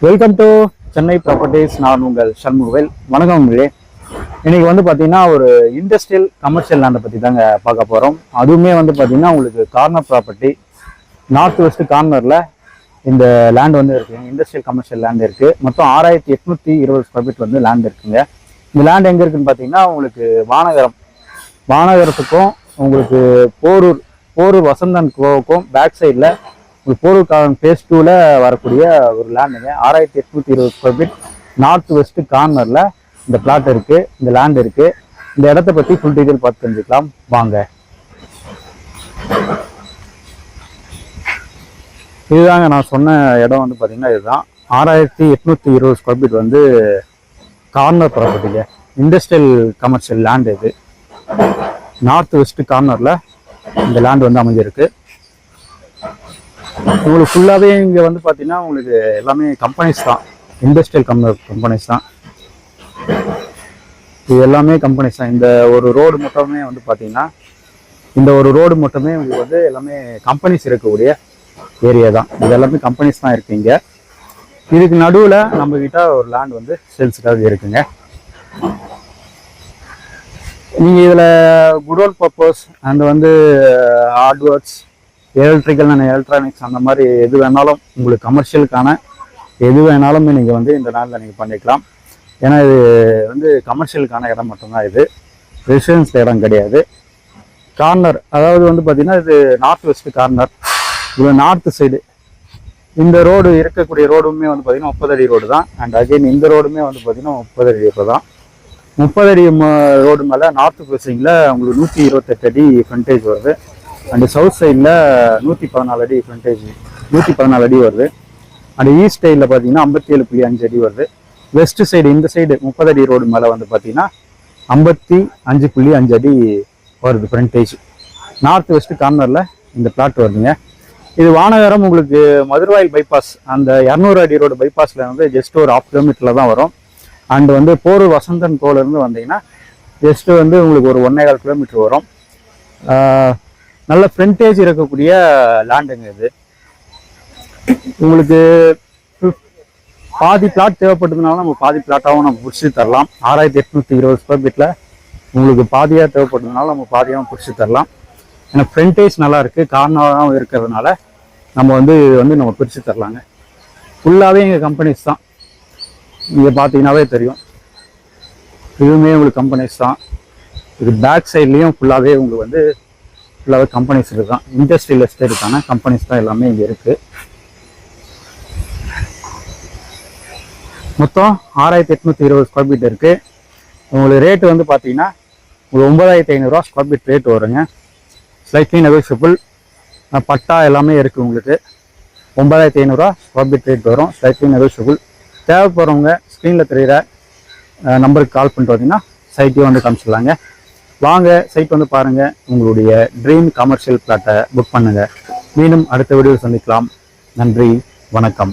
Welcome to Chennai properties. நான் உங்கள் சண்முகவேல். வணக்கம் உங்களே. இன்னைக்கு பார்த்தீங்கன்னா ஒரு இண்டஸ்ட்ரியல் கமர்ஷியல் லேண்டை பற்றி தாங்க பார்க்க போகிறோம். அதுவுமே பார்த்தீங்கன்னா உங்களுக்கு கார்னர் ப்ராப்பர்ட்டி, நார்த் வெஸ்ட் கார்னரில் இந்த லேண்ட் இருக்குங்க. இண்டஸ்ட்ரியல் கமர்ஷியல் லேண்ட் இருக்குது. மொத்தம் 6820 ஸ்கொயர் ஃபீட் லேண்ட் இருக்குங்க. இந்த லேண்ட் எங்கே இருக்குன்னு பார்த்தீங்கன்னா உங்களுக்கு வானகரத்துக்கும் உங்களுக்கு போரூர் வசந்தன் கோவுக்கும் பேக் சைடில் போரூர் ஃபேஸ் 2ல வரக்கூடிய ஒரு லேண்டுங்க. 6820 ஸ்கொயர் ஃபீட் நார்த் வெஸ்ட் கார்னரில் இந்த பிளாட் இருக்குது, இந்த லேண்ட் இருக்குது. இந்த இடத்த பற்றி ஃபுல் டீட்டெயில் பார்த்து தெரிஞ்சுக்கலாம் வாங்க. இதுதாங்க நான் சொன்ன இடம் பார்த்தீங்கன்னா இதுதான் 6820 ஸ்கொயர் ஃபீட் கார்னர் ப்ராப்பர்ட்டிங்க. இண்டஸ்ட்ரியல் கமர்ஷியல் லேண்ட் இது. நார்த் வெஸ்ட் கார்னரில் இந்த லேண்ட் அமைஞ்சிருக்கு. உங்களுக்கு ஃபுல்லாகவே இங்கே பார்த்தீங்கன்னா உங்களுக்கு எல்லாமே கம்பெனிஸ் தான், இண்டஸ்ட்ரியல் கம்பெனிஸ் தான். இது எல்லாமே கம்பெனிஸ் தான். இந்த ஒரு ரோடு மட்டுமே பார்த்தீங்கன்னா உங்களுக்கு எல்லாமே கம்பெனிஸ் இருக்கக்கூடிய ஏரியா தான். இது எல்லாமே கம்பெனிஸ் தான் இருக்குங்க. இதுக்கு நடுவில் நம்மக்கிட்ட ஒரு லேண்ட் சேல்ஸுக்காக இருக்குங்க. நீங்கள் இதில் godown purpose and hardwares, electrical and electronics அந்த மாதிரி எது வேணாலும் உங்களுக்கு கமர்ஷியலுக்கான எது வேணாலுமே நீங்கள் இந்த லேண்டில் நீங்கள் பண்ணிக்கலாம். ஏன்னா இது கமர்ஷியலுக்கான இடம் மட்டும்தான், இது ரெசிடென்ஸ் இடம் கிடையாது. கார்னர் அதாவது பார்த்தீங்கன்னா இது நார்த் வெஸ்ட் கார்னர். இது நார்த் சைடு இந்த ரோடு இருக்கக்கூடிய ரோடுமே பார்த்தீங்கன்னா 30 அடி ரோடு தான். அண்ட் அகைன் இந்த ரோடுமே பார்த்தீங்கன்னா 30 அடி ரோடு தான். 30 அடி ரோடு மேலே நார்த் ஃபேஸிங்கில் உங்களுக்கு 128 அடி ஃப்ரண்டேஜ் வருது. அண்ட் சவுத் சைடில் 114 அடி ஃப்ரண்டேஜ், 114 அடி வருது. அண்ட் ஈஸ்ட் சைடில் பார்த்தீங்கன்னா 57.5 அடி வருது. வெஸ்ட் சைடு இந்த சைடு 30 அடி ரோடு மேலே பார்த்தீங்கன்னா 55.5 அடி வருது ஃப்ரண்டேஜ். நார்த் வெஸ்ட் கார்னரில் இந்த பிளாட் வருதுங்க. இது வானகரம் உங்களுக்கு மதுரவாயில் பைபாஸ், அந்த 200 அடி ரோடு பைபாஸில் ஜஸ்ட் ஒரு 1/2 கிலோமீட்டரில் தான் வரும். அண்ட் போரூர் வசந்தன் கோவிலேருந்து வந்தீங்கன்னா ஜஸ்ட்டு உங்களுக்கு ஒரு 1.25 கிலோமீட்டர் வரும். நல்ல ஃப்ரண்டேஜ் இருக்கக்கூடிய லேண்டுங்க இது. உங்களுக்கு பாதி பிளாட் தேவைப்பட்டதுனால நம்ம பாதி பிளாட்டாகவும் நம்ம பிடிச்சி தரலாம். 6820 ஸ்கொயர் ஃபீட்டில் உங்களுக்கு பாதியாக தேவைப்பட்டதுனால நம்ம பாதியாகவும் பிடிச்சி தரலாம். ஏன்னா ஃப்ரண்டேஜ் நல்லா இருக்குது, கார்னராகவும் இருக்கிறதுனால நம்ம நம்ம பிரித்து தரலாங்க. ஃபுல்லாகவே எங்கள் கம்பெனிஸ் தான். நீங்கள் பார்த்தீங்கன்னாவே தெரியும், இதுவுமே உங்களுக்கு கம்பெனிஸ் தான். இது பேக் சைட்லேயும் ஃபுல்லாகவே உங்களுக்கு ஃபுல்லாகவே கம்பெனிஸ் இருக்கான். இண்டஸ்ட்ரியல் எஸ்டேட்டுக்கான கம்பெனிஸ் தான் எல்லாமே இங்கே இருக்குது. மொத்தம் 6820 ஸ்கொயர் ஃபீட் இருக்குது. உங்களுக்கு ரேட்டு பார்த்தீங்கன்னா ஒரு 9500 ஸ்கொயர் ஃபீட் ரேட் வருங்க. ஸ்லைட்லி நெகோஷியபிள், பட்டா எல்லாமே இருக்குது. உங்களுக்கு 9500 ஸ்கொயர் ஃபீட் ரேட் வரும், ஸ்லைட்லி நெகோஷியபிள். தேவைப்படுறவங்க ஸ்க்ரீனில் தெரிகிற நம்பருக்கு கால் பண்ணிட்டு வந்தீங்கன்னா சைட்டையும் காமிச்சிடலாங்க. வாங்க சைட் பாருங்கள். உங்களுடைய ட்ரீம் கமர்ஷியல் பிளாட்டை புக் பண்ணுங்கள். மீண்டும் அடுத்த வீடியோவில் சந்திக்கலாம். நன்றி, வணக்கம்.